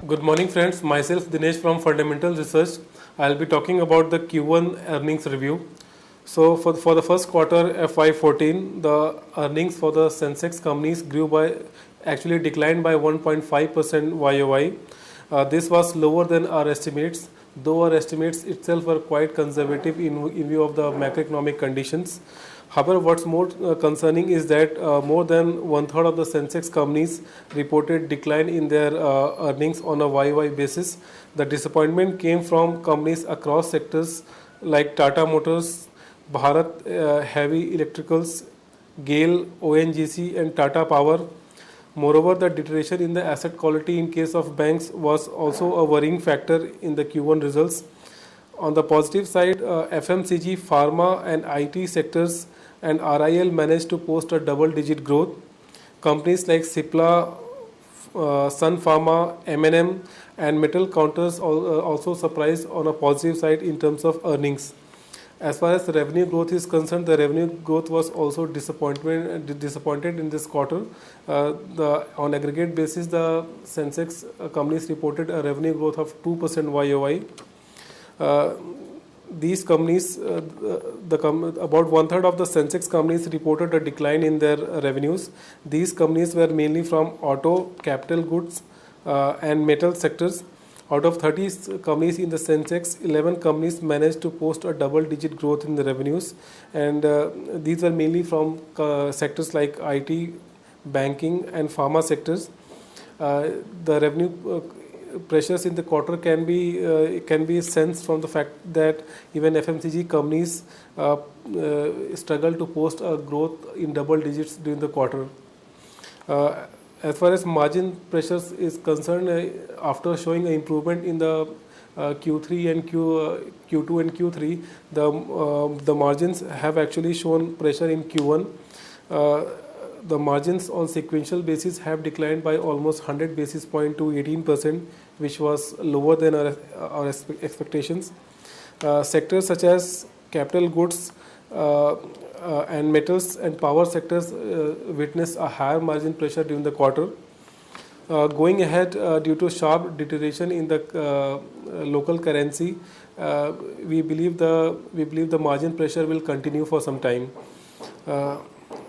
Good morning, friends. Myself Dinesh from Fundamental Research. I'll be talking about the Q1 earnings review. So, for the first quarter FY14, the earnings for the Sensex companies actually declined by 1.5% YOY. This was lower than our estimates, though our estimates itself were quite conservative in view of the macroeconomic conditions. However, what's more concerning is that more than one third of the Sensex companies reported decline in their earnings on a YY basis. The disappointment came from companies across sectors like Tata Motors, Bharat Heavy Electricals, GAIL, ONGC, and Tata Power. Moreover, the deterioration in the asset quality in case of banks was also a worrying factor in the Q1 results. On the positive side, FMCG, pharma, and IT sectors and RIL managed to post a double-digit growth. Companies like Cipla, Sun Pharma, M&M, and Metal Counters also surprised on a positive side in terms of earnings. As far as the revenue growth is concerned, the revenue growth was also disappointed in this quarter. On aggregate basis, the Sensex companies reported a revenue growth of 2% YOY. These companies, about one third of the Sensex companies reported a decline in their revenues. These companies were mainly from auto, capital goods, and metal sectors. Out of 30 companies in the Sensex, 11 companies managed to post a double-digit growth in the revenues, and these were mainly from sectors like IT, banking, and pharma sectors. The revenue pressures in the quarter can be sensed from the fact that even FMCG companies struggle to post a growth in double digits during the quarter. As far as margin pressures is concerned, after showing an improvement in the Q2 and Q3, the margins have actually shown pressure in Q1. The margins on sequential basis have declined by almost 100 basis point to 18%, which was lower than our expectations. Sectors such as capital goods and metals and power sectors witnessed a higher margin pressure during the quarter. Going ahead, due to sharp deterioration in the local currency, we believe the margin pressure will continue for some time.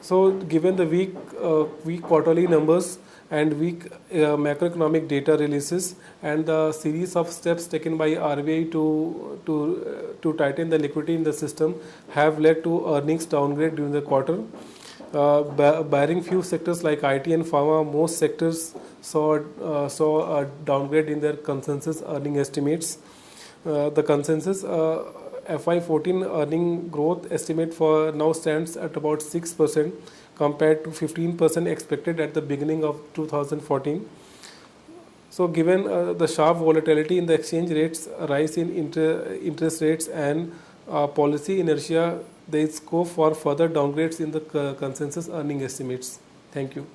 So, given the weak quarterly numbers and weak macroeconomic data releases and the series of steps taken by RBI to tighten the liquidity in the system have led to earnings downgrade during the quarter. Barring few sectors like IT and pharma, most sectors saw a downgrade in their consensus earning estimates. The consensus FY14 earning growth estimate for now stands at about 6% compared to 15% expected at the beginning of 2014. So, given the sharp volatility in the exchange rates, rise in interest rates, and policy inertia, there is scope for further downgrades in the consensus earning estimates. Thank you.